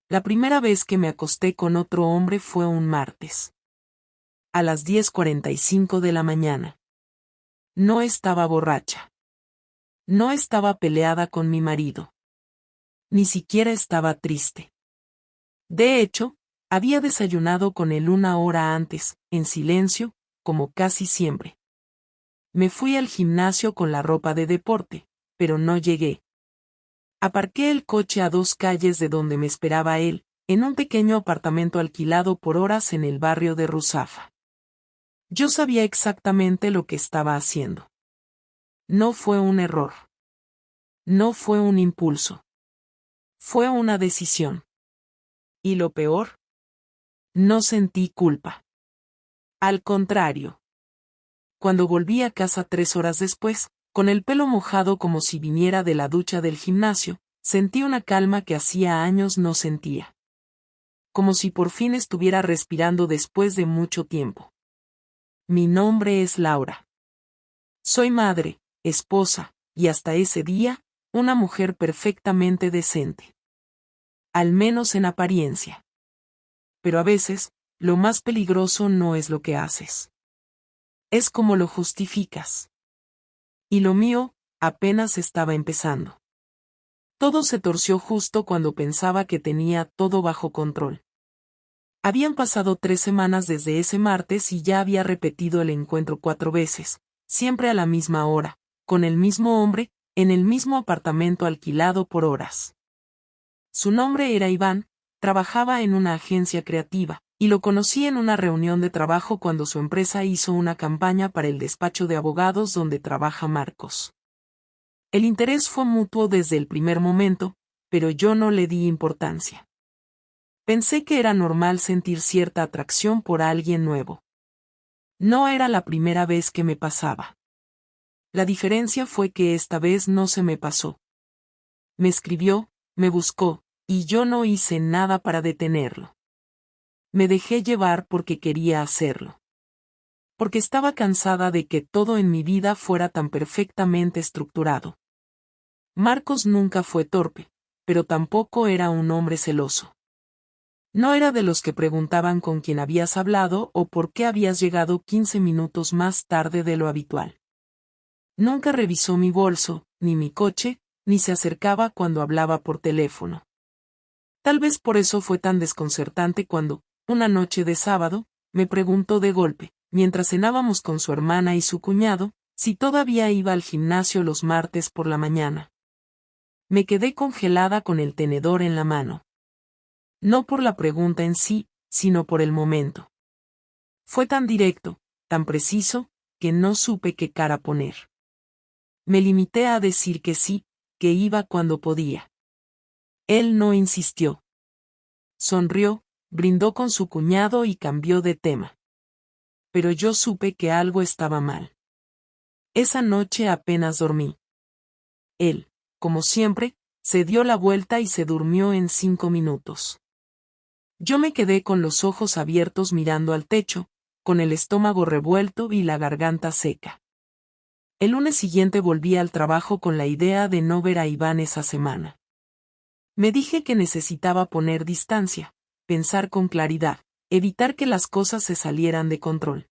La primera vez que me acosté con otro hombre fue un martes. A las 10:45 de la mañana. No estaba borracha. No estaba peleada con mi marido. Ni siquiera estaba triste. De hecho, había desayunado con él una hora antes, en silencio, como casi siempre. Me fui al gimnasio con la ropa de deporte, pero no llegué. Aparqué el coche a 2 calles de donde me esperaba él, en un pequeño apartamento alquilado por horas en el barrio de Ruzafa. Yo sabía exactamente lo que estaba haciendo. No fue un error. No fue un impulso. Fue una decisión. ¿Y lo peor? No sentí culpa. Al contrario. Cuando volví a casa 3 horas después, con el pelo mojado como si viniera de la ducha del gimnasio, sentí una calma que hacía años no sentía. Como si por fin estuviera respirando después de mucho tiempo. Mi nombre es Laura. Soy madre, esposa, y hasta ese día, una mujer perfectamente decente. Al menos en apariencia. Pero a veces, lo más peligroso no es lo que haces. Es como lo justificas. Y lo mío, apenas estaba empezando. Todo se torció justo cuando pensaba que tenía todo bajo control. Habían pasado 3 semanas desde ese martes y ya había repetido el encuentro 4 veces, siempre a la misma hora, con el mismo hombre, en el mismo apartamento alquilado por horas. Su nombre era Iván, trabajaba en una agencia creativa, y lo conocí en una reunión de trabajo cuando su empresa hizo una campaña para el despacho de abogados donde trabaja Marcos. El interés fue mutuo desde el primer momento, pero yo no le di importancia. Pensé que era normal sentir cierta atracción por alguien nuevo. No era la primera vez que me pasaba. La diferencia fue que esta vez no se me pasó. Me escribió, me buscó, y yo no hice nada para detenerlo. Me dejé llevar porque quería hacerlo. Porque estaba cansada de que todo en mi vida fuera tan perfectamente estructurado. Marcos nunca fue torpe, pero tampoco era un hombre celoso. No era de los que preguntaban con quién habías hablado o por qué habías llegado 15 minutos más tarde de lo habitual. Nunca revisó mi bolso, ni mi coche, ni se acercaba cuando hablaba por teléfono. Tal vez por eso fue tan desconcertante cuando, una noche de sábado, me preguntó de golpe, mientras cenábamos con su hermana y su cuñado, si todavía iba al gimnasio los martes por la mañana. Me quedé congelada con el tenedor en la mano. No por la pregunta en sí, sino por el momento. Fue tan directo, tan preciso, que no supe qué cara poner. Me limité a decir que sí, que iba cuando podía. Él no insistió. Sonrió, brindó con su cuñado y cambió de tema. Pero yo supe que algo estaba mal. Esa noche apenas dormí. Él, como siempre, se dio la vuelta y se durmió en 5 minutos. Yo me quedé con los ojos abiertos mirando al techo, con el estómago revuelto y la garganta seca. El lunes siguiente volví al trabajo con la idea de no ver a Iván esa semana. Me dije que necesitaba poner distancia, pensar con claridad, evitar que las cosas se salieran de control.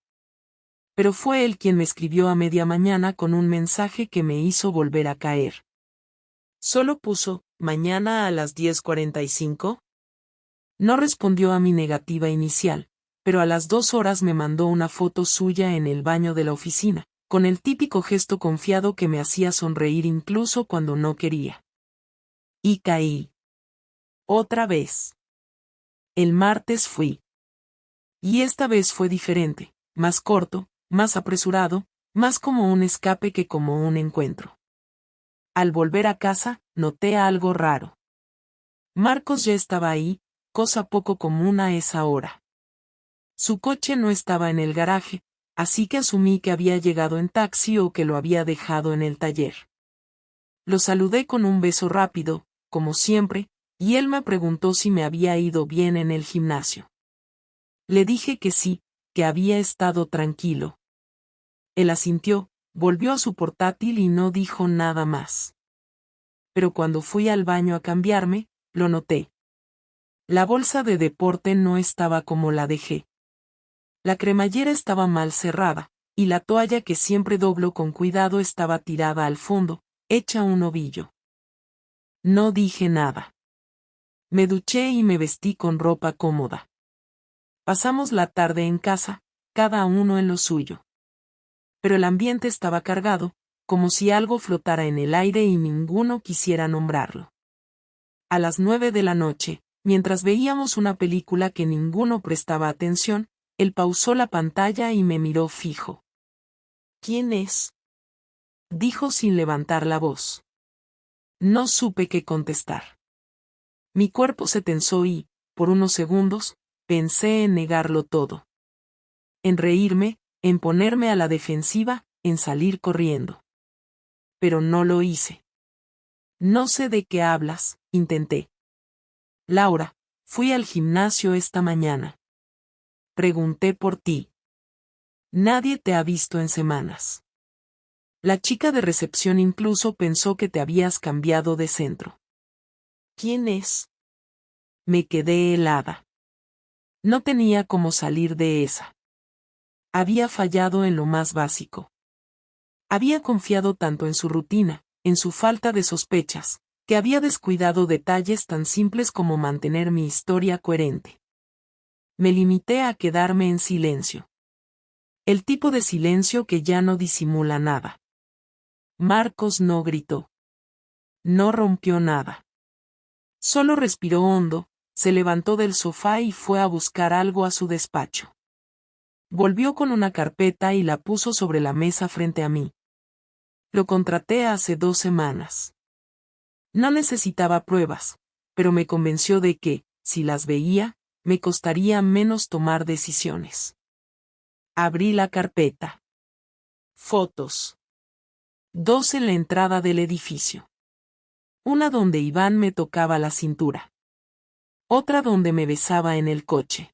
Pero fue él quien me escribió a media mañana con un mensaje que me hizo volver a caer. Solo puso, mañana a las 10:45. No respondió a mi negativa inicial, pero a las 2 horas me mandó una foto suya en el baño de la oficina, con el típico gesto confiado que me hacía sonreír incluso cuando no quería. Y caí. Otra vez. El martes fui. Y esta vez fue diferente, más corto, más apresurado, más como un escape que como un encuentro. Al volver a casa, noté algo raro. Marcos ya estaba ahí, cosa poco común a esa hora. Su coche no estaba en el garaje, así que asumí que había llegado en taxi o que lo había dejado en el taller. Lo saludé con un beso rápido, como siempre, y él me preguntó si me había ido bien en el gimnasio. Le dije que sí, que había estado tranquilo. Él asintió, volvió a su portátil y no dijo nada más. Pero cuando fui al baño a cambiarme, lo noté. La bolsa de deporte no estaba como la dejé. La cremallera estaba mal cerrada, y la toalla que siempre doblo con cuidado estaba tirada al fondo, hecha un ovillo. No dije nada. Me duché y me vestí con ropa cómoda. Pasamos la tarde en casa, cada uno en lo suyo. Pero el ambiente estaba cargado, como si algo flotara en el aire y ninguno quisiera nombrarlo. A las 9 de la noche, mientras veíamos una película que ninguno prestaba atención, él pausó la pantalla y me miró fijo. ¿Quién es?, dijo sin levantar la voz. No supe qué contestar. Mi cuerpo se tensó y, por unos segundos, pensé en negarlo todo. En reírme, en ponerme a la defensiva, en salir corriendo. Pero no lo hice. No sé de qué hablas, intenté. Laura, fui al gimnasio esta mañana. Pregunté por ti. Nadie te ha visto en semanas. La chica de recepción incluso pensó que te habías cambiado de centro. ¿Quién es? Me quedé helada. No tenía cómo salir de esa. Había fallado en lo más básico. Había confiado tanto en su rutina, en su falta de sospechas, que había descuidado detalles tan simples como mantener mi historia coherente. Me limité a quedarme en silencio. El tipo de silencio que ya no disimula nada. Marcos no gritó. No rompió nada. Solo respiró hondo, se levantó del sofá y fue a buscar algo a su despacho. Volvió con una carpeta y la puso sobre la mesa frente a mí. Lo contraté hace 2 semanas. No necesitaba pruebas, pero me convenció de que, si las veía, me costaría menos tomar decisiones. Abrí la carpeta. Fotos. 2 en la entrada del edificio. Una donde Iván me tocaba la cintura. Otra donde me besaba en el coche.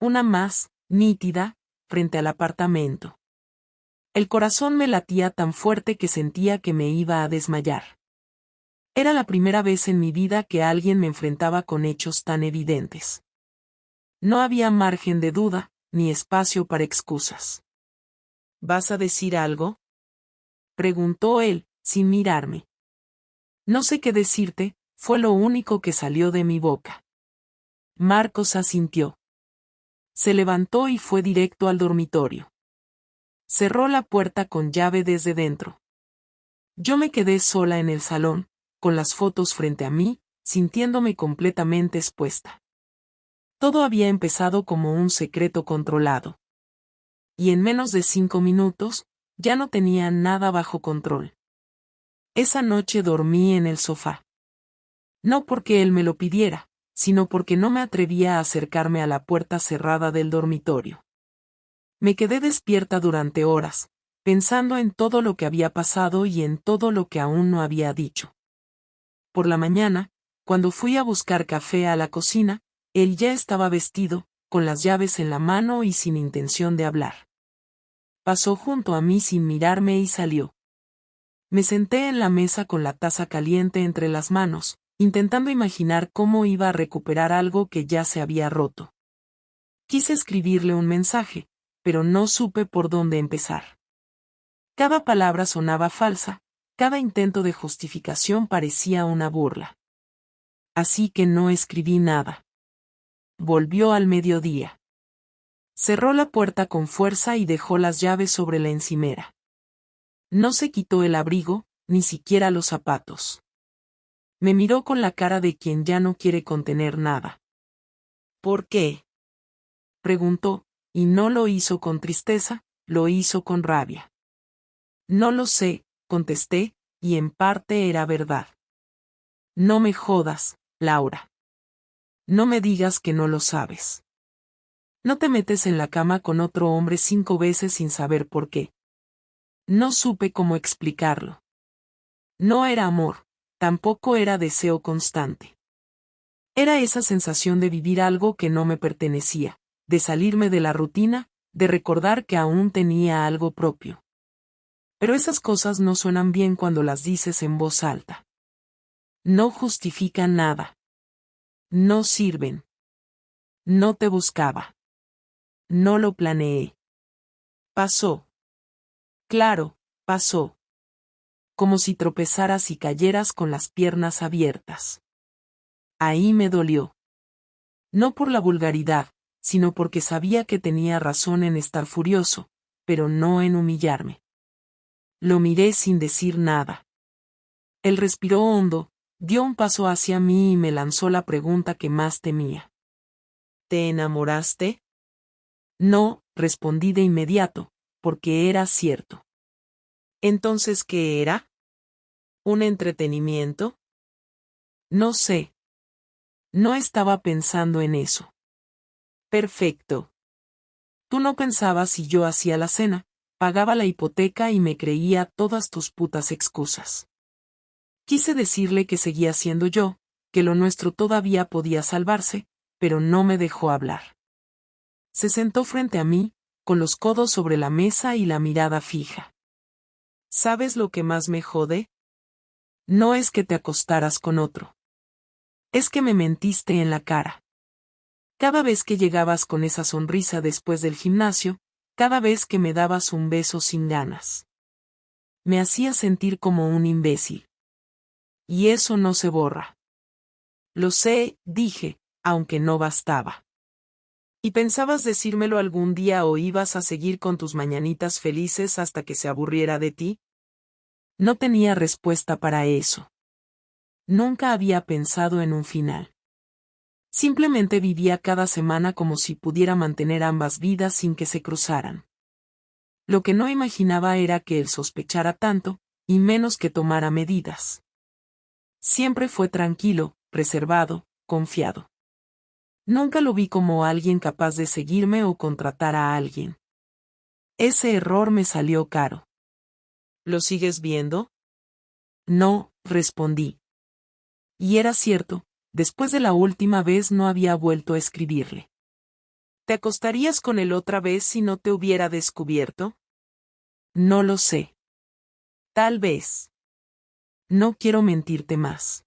Una más, nítida, frente al apartamento. El corazón me latía tan fuerte que sentía que me iba a desmayar. Era la primera vez en mi vida que alguien me enfrentaba con hechos tan evidentes. No había margen de duda, ni espacio para excusas. ¿Vas a decir algo?, preguntó él, sin mirarme. No sé qué decirte, fue lo único que salió de mi boca. Marcos asintió. Se levantó y fue directo al dormitorio. Cerró la puerta con llave desde dentro. Yo me quedé sola en el salón, con las fotos frente a mí, sintiéndome completamente expuesta. Todo había empezado como un secreto controlado. Y en menos de 5 minutos, ya no tenía nada bajo control. Esa noche dormí en el sofá. No porque él me lo pidiera, sino porque no me atrevía a acercarme a la puerta cerrada del dormitorio. Me quedé despierta durante horas, pensando en todo lo que había pasado y en todo lo que aún no había dicho. Por la mañana, cuando fui a buscar café a la cocina, él ya estaba vestido, con las llaves en la mano y sin intención de hablar. Pasó junto a mí sin mirarme y salió. Me senté en la mesa con la taza caliente entre las manos, intentando imaginar cómo iba a recuperar algo que ya se había roto. Quise escribirle un mensaje, pero no supe por dónde empezar. Cada palabra sonaba falsa, cada intento de justificación parecía una burla. Así que no escribí nada. Volvió al mediodía. Cerró la puerta con fuerza y dejó las llaves sobre la encimera. No se quitó el abrigo, ni siquiera los zapatos. Me miró con la cara de quien ya no quiere contener nada. ¿Por qué?, preguntó, y no lo hizo con tristeza, lo hizo con rabia. No lo sé, contesté, y en parte era verdad. No me jodas, Laura. No me digas que no lo sabes. No te metes en la cama con otro hombre 5 veces sin saber por qué. No supe cómo explicarlo. No era amor, tampoco era deseo constante. Era esa sensación de vivir algo que no me pertenecía, de salirme de la rutina, de recordar que aún tenía algo propio. Pero esas cosas no suenan bien cuando las dices en voz alta. No justifican nada. No sirven. No te buscaba. No lo planeé. Pasó. Claro, pasó. Como si tropezaras y cayeras con las piernas abiertas. Ahí me dolió. No por la vulgaridad, sino porque sabía que tenía razón en estar furioso, pero no en humillarme. Lo miré sin decir nada. Él respiró hondo, dio un paso hacia mí y me lanzó la pregunta que más temía. ¿Te enamoraste? No, respondí de inmediato, porque era cierto. ¿Entonces qué era? ¿Un entretenimiento? No sé. No estaba pensando en eso. Perfecto. Tú no pensabas si yo hacía la cena, pagaba la hipoteca y me creía todas tus putas excusas. Quise decirle que seguía siendo yo, que lo nuestro todavía podía salvarse, pero no me dejó hablar. Se sentó frente a mí, con los codos sobre la mesa y la mirada fija. ¿Sabes lo que más me jode? No es que te acostaras con otro. Es que me mentiste en la cara. Cada vez que llegabas con esa sonrisa después del gimnasio, cada vez que me dabas un beso sin ganas. Me hacía sentir como un imbécil. Y eso no se borra. Lo sé, dije, aunque no bastaba. ¿Y pensabas decírmelo algún día o ibas a seguir con tus mañanitas felices hasta que se aburriera de ti? No tenía respuesta para eso. Nunca había pensado en un final. Simplemente vivía cada semana como si pudiera mantener ambas vidas sin que se cruzaran. Lo que no imaginaba era que él sospechara tanto, y menos que tomara medidas. Siempre fue tranquilo, reservado, confiado. Nunca lo vi como alguien capaz de seguirme o contratar a alguien. Ese error me salió caro. ¿Lo sigues viendo? No, respondí. Y era cierto, después de la última vez no había vuelto a escribirle. ¿Te acostarías con él otra vez si no te hubiera descubierto? No lo sé. Tal vez. No quiero mentirte más.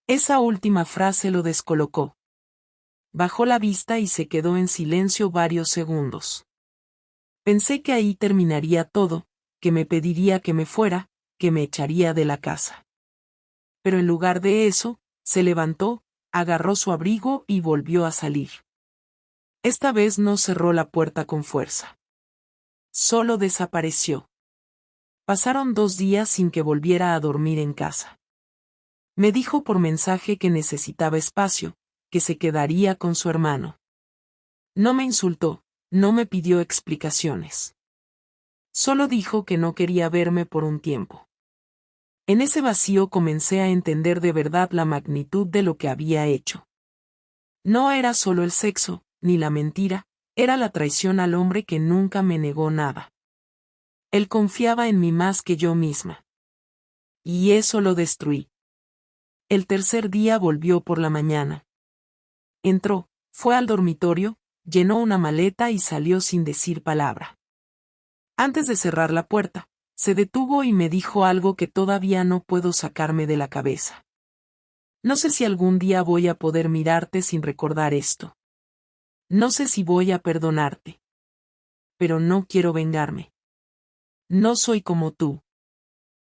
Esa última frase lo descolocó. Bajó la vista y se quedó en silencio varios segundos. Pensé que ahí terminaría todo, que me pediría que me fuera, que me echaría de la casa. Pero en lugar de eso, se levantó, agarró su abrigo y volvió a salir. Esta vez no cerró la puerta con fuerza. Solo desapareció. Pasaron 2 días sin que volviera a dormir en casa. Me dijo por mensaje que necesitaba espacio, que se quedaría con su hermano. No me insultó, no me pidió explicaciones. Solo dijo que no quería verme por un tiempo. En ese vacío comencé a entender de verdad la magnitud de lo que había hecho. No era solo el sexo, ni la mentira, era la traición al hombre que nunca me negó nada. Él confiaba en mí más que yo misma. Y eso lo destruí. El tercer día volvió por la mañana. Entró, fue al dormitorio, llenó una maleta y salió sin decir palabra. Antes de cerrar la puerta, se detuvo y me dijo algo que todavía no puedo sacarme de la cabeza. No sé si algún día voy a poder mirarte sin recordar esto. No sé si voy a perdonarte. Pero no quiero vengarme. No soy como tú.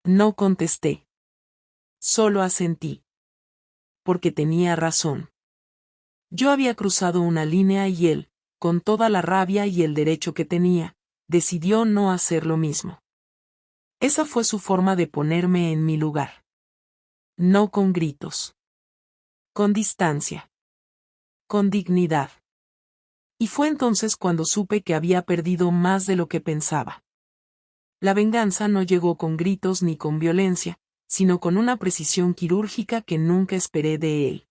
No contesté. Solo asentí. Porque tenía razón. Yo había cruzado una línea y él, con toda la rabia y el derecho que tenía, decidió no hacer lo mismo. Esa fue su forma de ponerme en mi lugar. No con gritos. Con distancia. Con dignidad. Y fue entonces cuando supe que había perdido más de lo que pensaba. La venganza no llegó con gritos ni con violencia, sino con una precisión quirúrgica que nunca esperé de él.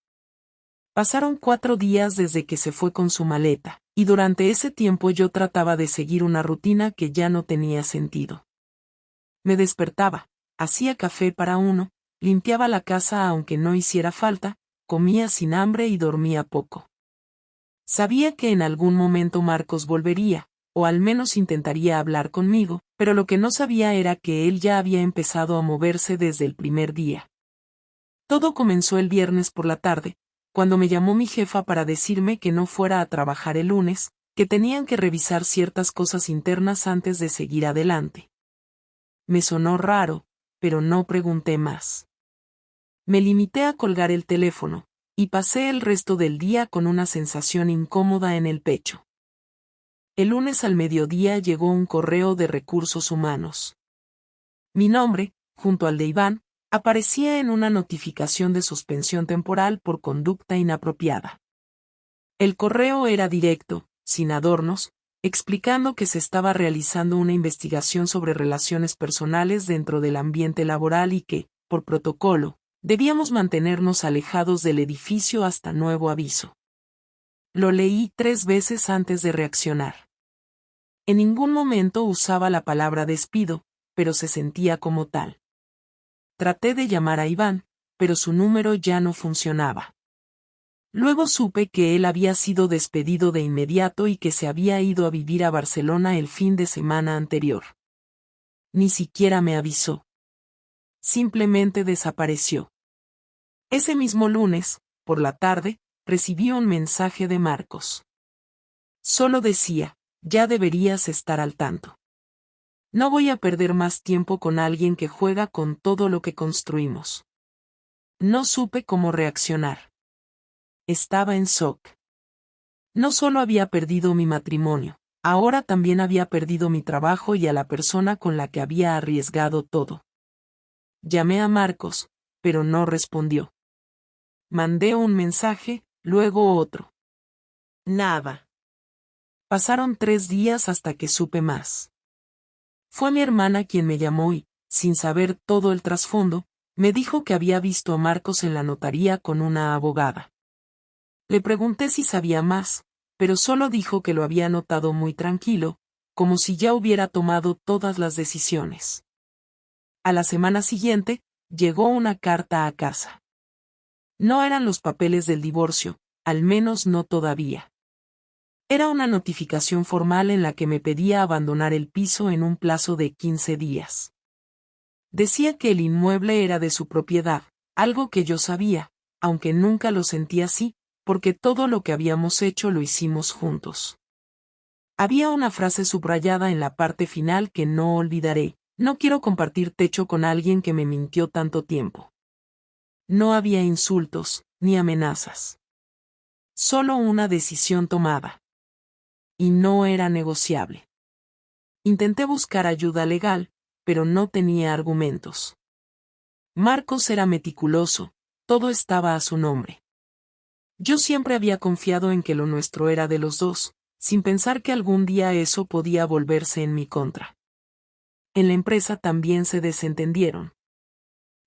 Pasaron 4 días desde que se fue con su maleta, y durante ese tiempo yo trataba de seguir una rutina que ya no tenía sentido. Me despertaba, hacía café para uno, limpiaba la casa aunque no hiciera falta, comía sin hambre y dormía poco. Sabía que en algún momento Marcos volvería, o al menos intentaría hablar conmigo, pero lo que no sabía era que él ya había empezado a moverse desde el primer día. Todo comenzó el viernes por la tarde, cuando me llamó mi jefa para decirme que no fuera a trabajar el lunes, que tenían que revisar ciertas cosas internas antes de seguir adelante. Me sonó raro, pero no pregunté más. Me limité a colgar el teléfono, y pasé el resto del día con una sensación incómoda en el pecho. El lunes al mediodía llegó un correo de recursos humanos. Mi nombre, junto al de Iván, aparecía en una notificación de suspensión temporal por conducta inapropiada. El correo era directo, sin adornos, explicando que se estaba realizando una investigación sobre relaciones personales dentro del ambiente laboral y que, por protocolo, debíamos mantenernos alejados del edificio hasta nuevo aviso. Lo leí 3 veces antes de reaccionar. En ningún momento usaba la palabra despido, pero se sentía como tal. Traté de llamar a Iván, pero su número ya no funcionaba. Luego supe que él había sido despedido de inmediato y que se había ido a vivir a Barcelona el fin de semana anterior. Ni siquiera me avisó. Simplemente desapareció. Ese mismo lunes, por la tarde, recibí un mensaje de Marcos. Solo decía, ya deberías estar al tanto. No voy a perder más tiempo con alguien que juega con todo lo que construimos. No supe cómo reaccionar. Estaba en shock. No solo había perdido mi matrimonio, ahora también había perdido mi trabajo y a la persona con la que había arriesgado todo. Llamé a Marcos, pero no respondió. Mandé un mensaje, luego otro. Nada. Pasaron 3 días hasta que supe más. Fue mi hermana quien me llamó y, sin saber todo el trasfondo, me dijo que había visto a Marcos en la notaría con una abogada. Le pregunté si sabía más, pero solo dijo que lo había notado muy tranquilo, como si ya hubiera tomado todas las decisiones. A la semana siguiente, llegó una carta a casa. No eran los papeles del divorcio, al menos no todavía. Era una notificación formal en la que me pedía abandonar el piso en un plazo de 15 días. Decía que el inmueble era de su propiedad, algo que yo sabía, aunque nunca lo sentí así, porque todo lo que habíamos hecho lo hicimos juntos. Había una frase subrayada en la parte final que no olvidaré: no quiero compartir techo con alguien que me mintió tanto tiempo. No había insultos, ni amenazas. Solo una decisión tomada. Y no era negociable. Intenté buscar ayuda legal, pero no tenía argumentos. Marcos era meticuloso, todo estaba a su nombre. Yo siempre había confiado en que lo nuestro era de los dos, sin pensar que algún día eso podía volverse en mi contra. En la empresa también se desentendieron.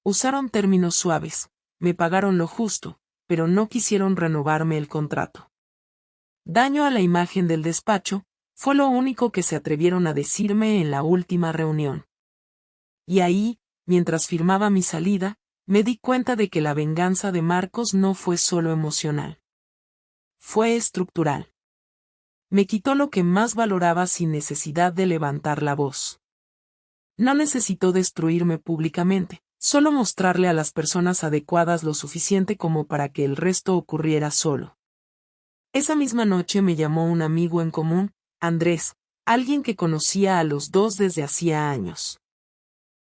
Usaron términos suaves, me pagaron lo justo, pero no quisieron renovarme el contrato. Daño a la imagen del despacho, fue lo único que se atrevieron a decirme en la última reunión. Y ahí, mientras firmaba mi salida, me di cuenta de que la venganza de Marcos no fue solo emocional. Fue estructural. Me quitó lo que más valoraba sin necesidad de levantar la voz. No necesitó destruirme públicamente, solo mostrarle a las personas adecuadas lo suficiente como para que el resto ocurriera solo. Esa misma noche me llamó un amigo en común, Andrés, alguien que conocía a los dos desde hacía años.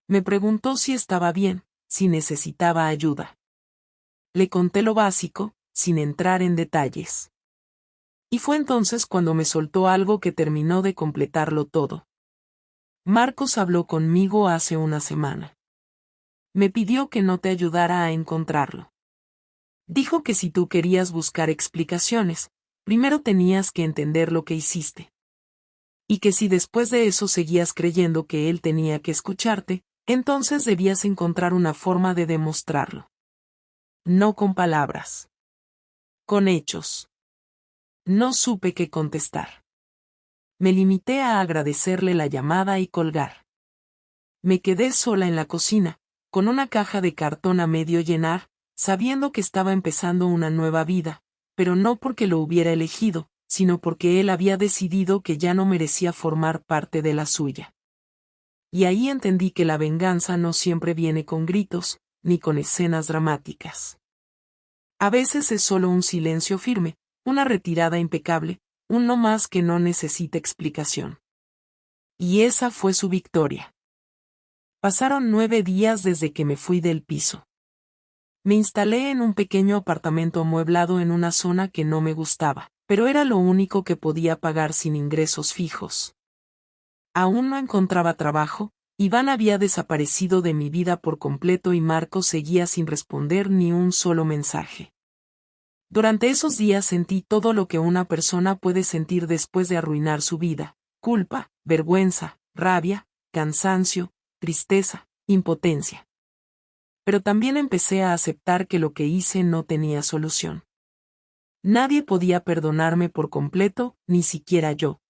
Me preguntó si estaba bien, si necesitaba ayuda. Le conté lo básico, sin entrar en detalles. Y fue entonces cuando me soltó algo que terminó de completarlo todo. Marcos habló conmigo hace una semana. Me pidió que no te ayudara a encontrarlo. Dijo que si tú querías buscar explicaciones, primero tenías que entender lo que hiciste. Y que si después de eso seguías creyendo que él tenía que escucharte, entonces debías encontrar una forma de demostrarlo. No con palabras. Con hechos. No supe qué contestar. Me limité a agradecerle la llamada y colgar. Me quedé sola en la cocina, con una caja de cartón a medio llenar, sabiendo que estaba empezando una nueva vida, pero no porque lo hubiera elegido, sino porque él había decidido que ya no merecía formar parte de la suya. Y ahí entendí que la venganza no siempre viene con gritos, ni con escenas dramáticas. A veces es solo un silencio firme, una retirada impecable, un no más que no necesita explicación. Y esa fue su victoria. Pasaron 9 días desde que me fui del piso. Me instalé en un pequeño apartamento amueblado en una zona que no me gustaba, pero era lo único que podía pagar sin ingresos fijos. Aún no encontraba trabajo, Iván había desaparecido de mi vida por completo y Marco seguía sin responder ni un solo mensaje. Durante esos días sentí todo lo que una persona puede sentir después de arruinar su vida: culpa, vergüenza, rabia, cansancio, tristeza, impotencia. Pero también empecé a aceptar que lo que hice no tenía solución. Nadie podía perdonarme por completo, ni siquiera yo.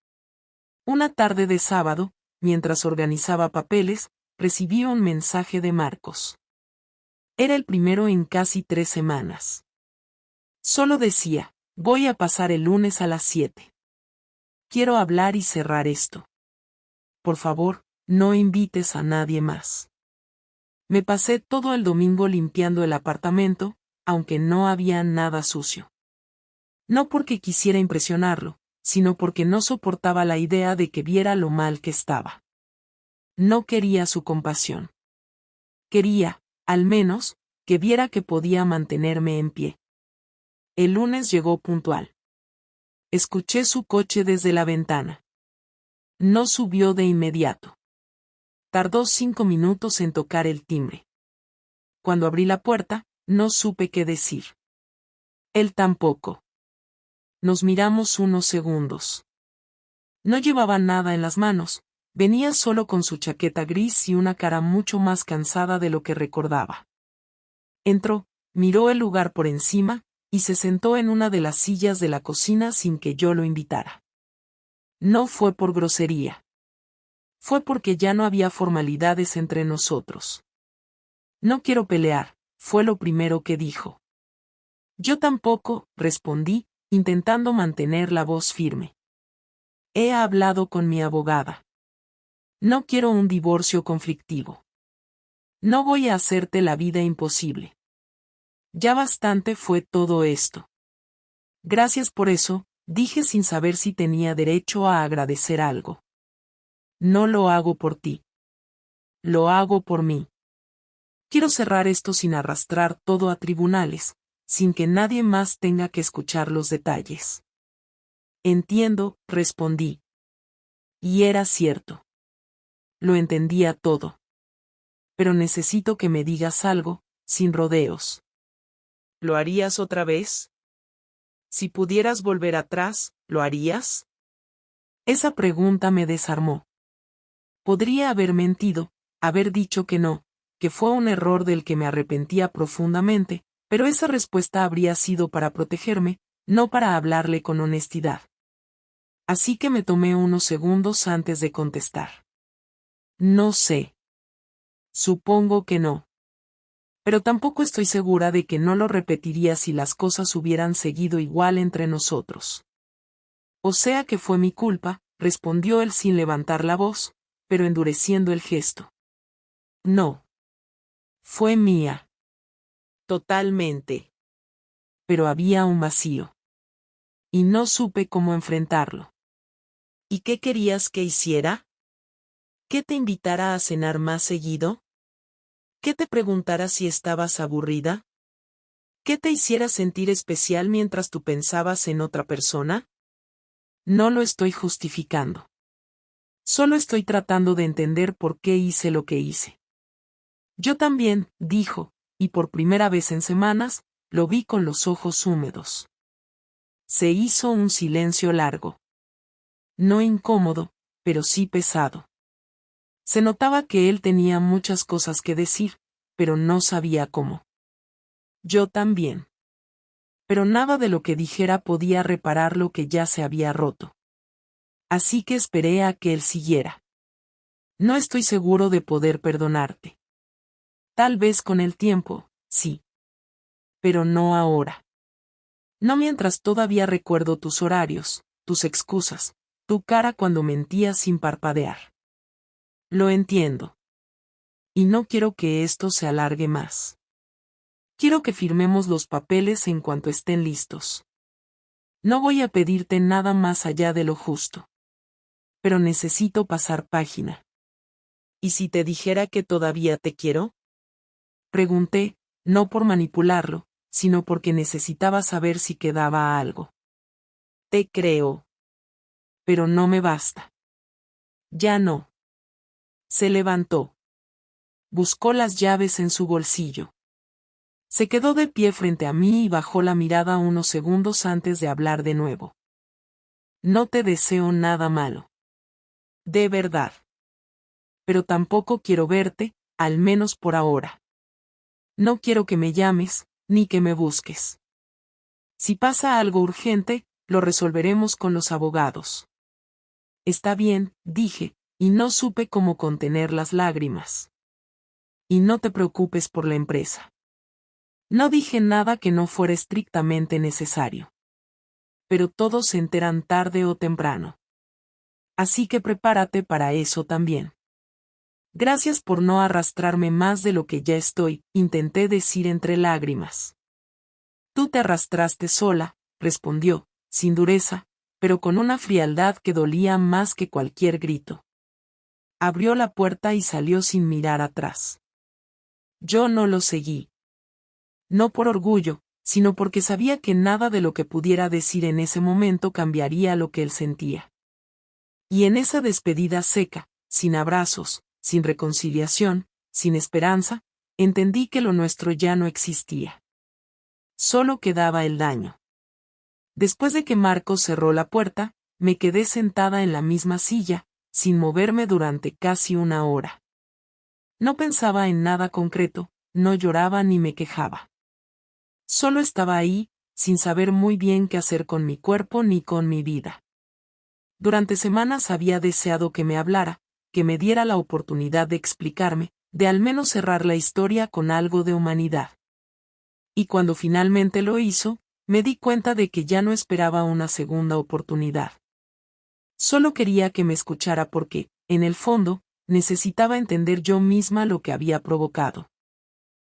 Una tarde de sábado, mientras organizaba papeles, recibí un mensaje de Marcos. Era el primero en casi 3 semanas. Solo decía: voy a pasar el lunes a las 7. Quiero hablar y cerrar esto. Por favor, no invites a nadie más. Me pasé todo el domingo limpiando el apartamento, aunque no había nada sucio. No porque quisiera impresionarlo, sino porque no soportaba la idea de que viera lo mal que estaba. No quería su compasión. Quería, al menos, que viera que podía mantenerme en pie. El lunes llegó puntual. Escuché su coche desde la ventana. No subió de inmediato. Tardó 5 minutos en tocar el timbre. Cuando abrí la puerta, no supe qué decir. Él tampoco. Nos miramos unos segundos. No llevaba nada en las manos, venía solo con su chaqueta gris y una cara mucho más cansada de lo que recordaba. Entró, miró el lugar por encima, y se sentó en una de las sillas de la cocina sin que yo lo invitara. No fue por grosería. Fue porque ya no había formalidades entre nosotros. No quiero pelear, fue lo primero que dijo. Yo tampoco, respondí, intentando mantener la voz firme. He hablado con mi abogada. No quiero un divorcio conflictivo. No voy a hacerte la vida imposible. Ya bastante fue todo esto. Gracias por eso, dije sin saber si tenía derecho a agradecer algo. No lo hago por ti. Lo hago por mí. Quiero cerrar esto sin arrastrar todo a tribunales, sin que nadie más tenga que escuchar los detalles. Entiendo, respondí. Y era cierto. Lo entendía todo. Pero necesito que me digas algo, sin rodeos. ¿Lo harías otra vez? Si pudieras volver atrás, ¿lo harías? Esa pregunta me desarmó. Podría haber mentido, haber dicho que no, que fue un error del que me arrepentía profundamente, pero esa respuesta habría sido para protegerme, no para hablarle con honestidad. Así que me tomé unos segundos antes de contestar. No sé. Supongo que no. Pero tampoco estoy segura de que no lo repetiría si las cosas hubieran seguido igual entre nosotros. O sea que fue mi culpa, respondió él sin levantar la voz, pero endureciendo el gesto. No. Fue mía. Totalmente. Pero había un vacío. Y no supe cómo enfrentarlo. ¿Y qué querías que hiciera? ¿Que te invitara a cenar más seguido? ¿Que te preguntara si estabas aburrida? ¿Que te hiciera sentir especial mientras tú pensabas en otra persona? No lo estoy justificando. Solo estoy tratando de entender por qué hice lo que hice. Yo también, dijo, y por primera vez en semanas, lo vi con los ojos húmedos. Se hizo un silencio largo. No incómodo, pero sí pesado. Se notaba que él tenía muchas cosas que decir, pero no sabía cómo. Yo también. Pero nada de lo que dijera podía reparar lo que ya se había roto. Así que esperé a que él siguiera. No estoy seguro de poder perdonarte. Tal vez con el tiempo, sí. Pero no ahora. No mientras todavía recuerdo tus horarios, tus excusas, tu cara cuando mentías sin parpadear. Lo entiendo. Y no quiero que esto se alargue más. Quiero que firmemos los papeles en cuanto estén listos. No voy a pedirte nada más allá de lo justo. Pero necesito pasar página. ¿Y si te dijera que todavía te quiero? Pregunté, no por manipularlo, sino porque necesitaba saber si quedaba algo. Te creo. Pero no me basta. Ya no. Se levantó. Buscó las llaves en su bolsillo. Se quedó de pie frente a mí y bajó la mirada unos segundos antes de hablar de nuevo. No te deseo nada malo. De verdad. Pero tampoco quiero verte, al menos por ahora. No quiero que me llames, ni que me busques. Si pasa algo urgente, lo resolveremos con los abogados. Está bien, dije, y no supe cómo contener las lágrimas. Y no te preocupes por la empresa. No dije nada que no fuera estrictamente necesario. Pero todos se enteran tarde o temprano. Así que prepárate para eso también. Gracias por no arrastrarme más de lo que ya estoy, intenté decir entre lágrimas. Tú te arrastraste sola, respondió, sin dureza, pero con una frialdad que dolía más que cualquier grito. Abrió la puerta y salió sin mirar atrás. Yo no lo seguí. No por orgullo, sino porque sabía que nada de lo que pudiera decir en ese momento cambiaría lo que él sentía. Y en esa despedida seca, sin abrazos, sin reconciliación, sin esperanza, entendí que lo nuestro ya no existía. Solo quedaba el daño. Después de que Marcos cerró la puerta, me quedé sentada en la misma silla, sin moverme durante casi una hora. No pensaba en nada concreto, no lloraba ni me quejaba. Solo estaba ahí, sin saber muy bien qué hacer con mi cuerpo ni con mi vida. Durante semanas había deseado que me hablara, que me diera la oportunidad de explicarme, de al menos cerrar la historia con algo de humanidad. Y cuando finalmente lo hizo, me di cuenta de que ya no esperaba una segunda oportunidad. Solo quería que me escuchara porque, en el fondo, necesitaba entender yo misma lo que había provocado.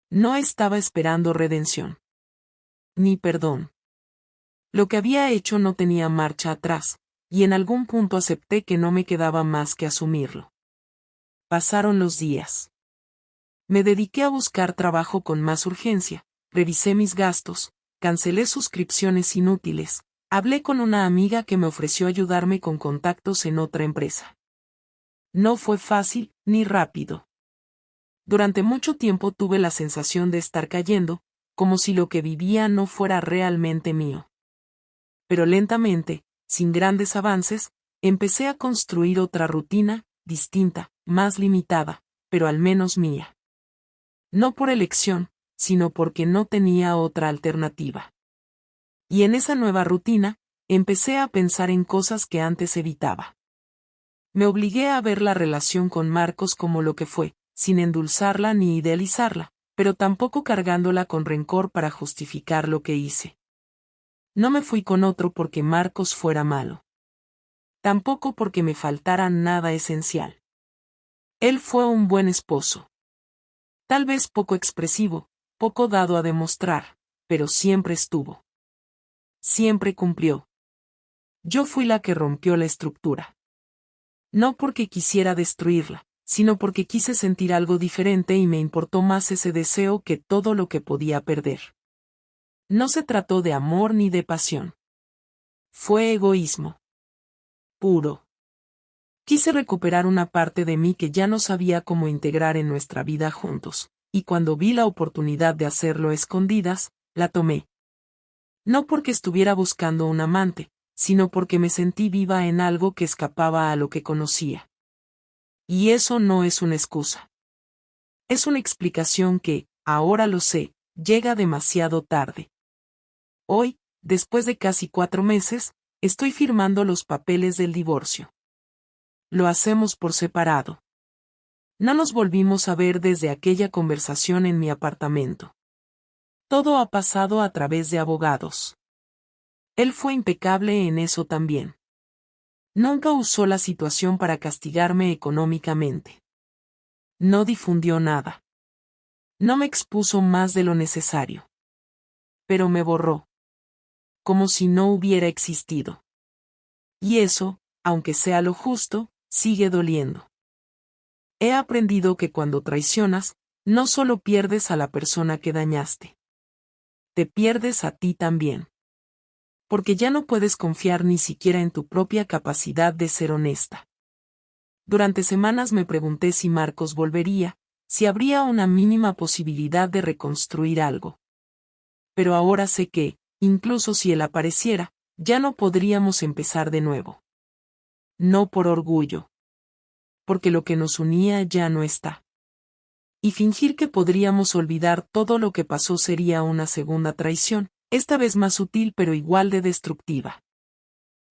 No estaba esperando redención. Ni perdón. Lo que había hecho no tenía marcha atrás, y en algún punto acepté que no me quedaba más que asumirlo. Pasaron los días. Me dediqué a buscar trabajo con más urgencia, revisé mis gastos, cancelé suscripciones inútiles, hablé con una amiga que me ofreció ayudarme con contactos en otra empresa. No fue fácil, ni rápido. Durante mucho tiempo tuve la sensación de estar cayendo, como si lo que vivía no fuera realmente mío. Pero lentamente, sin grandes avances, empecé a construir otra rutina, distinta, más limitada, pero al menos mía. No por elección, sino porque no tenía otra alternativa. Y en esa nueva rutina, empecé a pensar en cosas que antes evitaba. Me obligué a ver la relación con Marcos como lo que fue, sin endulzarla ni idealizarla, pero tampoco cargándola con rencor para justificar lo que hice. No me fui con otro porque Marcos fuera malo. Tampoco porque me faltara nada esencial. Él fue un buen esposo. Tal vez poco expresivo, poco dado a demostrar, pero siempre estuvo. Siempre cumplió. Yo fui la que rompió la estructura. No porque quisiera destruirla, sino porque quise sentir algo diferente y me importó más ese deseo que todo lo que podía perder. No se trató de amor ni de pasión. Fue egoísmo. Puro. Quise recuperar una parte de mí que ya no sabía cómo integrar en nuestra vida juntos, y cuando vi la oportunidad de hacerlo a escondidas, la tomé. No porque estuviera buscando un amante, sino porque me sentí viva en algo que escapaba a lo que conocía. Y eso no es una excusa. Es una explicación que, ahora lo sé, llega demasiado tarde. Hoy, después de casi 4 meses, estoy firmando los papeles del divorcio. Lo hacemos por separado. No nos volvimos a ver desde aquella conversación en mi apartamento. Todo ha pasado a través de abogados. Él fue impecable en eso también. Nunca usó la situación para castigarme económicamente. No difundió nada. No me expuso más de lo necesario. Pero me borró. Como si no hubiera existido. Y eso, aunque sea lo justo, sigue doliendo. He aprendido que cuando traicionas, no solo pierdes a la persona que dañaste. Te pierdes a ti también. Porque ya no puedes confiar ni siquiera en tu propia capacidad de ser honesta. Durante semanas me pregunté si Marcos volvería, si habría una mínima posibilidad de reconstruir algo. Pero ahora sé que, incluso si él apareciera, ya no podríamos empezar de nuevo. No por orgullo. Porque lo que nos unía ya no está. Y fingir que podríamos olvidar todo lo que pasó sería una segunda traición, esta vez más sutil pero igual de destructiva.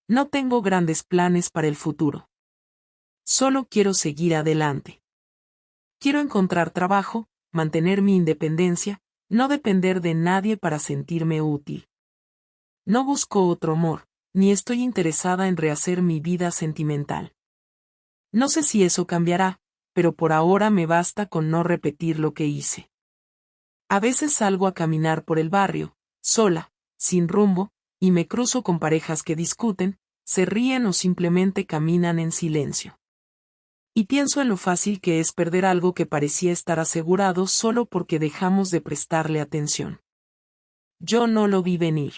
No tengo grandes planes para el futuro. Solo quiero seguir adelante. Quiero encontrar trabajo, mantener mi independencia, no depender de nadie para sentirme útil. No busco otro amor, ni estoy interesada en rehacer mi vida sentimental. No sé si eso cambiará, pero por ahora me basta con no repetir lo que hice. A veces salgo a caminar por el barrio, sola, sin rumbo, y me cruzo con parejas que discuten, se ríen o simplemente caminan en silencio. Y pienso en lo fácil que es perder algo que parecía estar asegurado solo porque dejamos de prestarle atención. Yo no lo vi venir.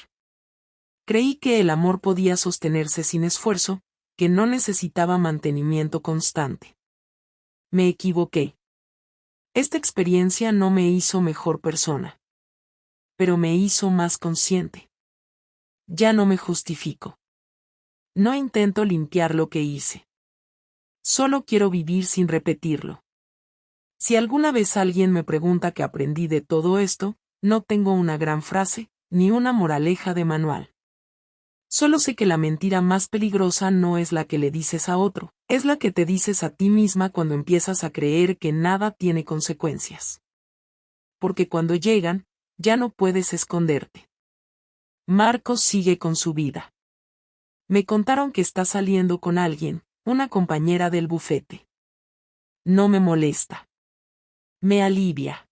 Creí que el amor podía sostenerse sin esfuerzo, que no necesitaba mantenimiento constante. Me equivoqué. Esta experiencia no me hizo mejor persona. Pero me hizo más consciente. Ya no me justifico. No intento limpiar lo que hice. Solo quiero vivir sin repetirlo. Si alguna vez alguien me pregunta qué aprendí de todo esto, no tengo una gran frase, ni una moraleja de manual. Solo sé que la mentira más peligrosa no es la que le dices a otro, es la que te dices a ti misma cuando empiezas a creer que nada tiene consecuencias. Porque cuando llegan, ya no puedes esconderte. Marcos sigue con su vida. Me contaron que está saliendo con alguien, una compañera del bufete. No me molesta. Me alivia.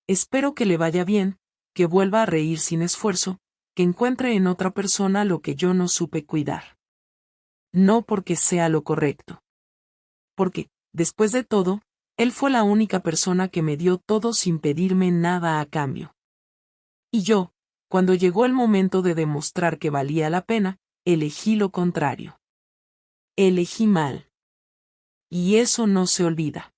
Espero que le vaya bien, que vuelva a reír sin esfuerzo, que encuentre en otra persona lo que yo no supe cuidar. No porque sea lo correcto. Porque, después de todo, él fue la única persona que me dio todo sin pedirme nada a cambio. Y yo, cuando llegó el momento de demostrar que valía la pena, elegí lo contrario. Elegí mal. Y eso no se olvida.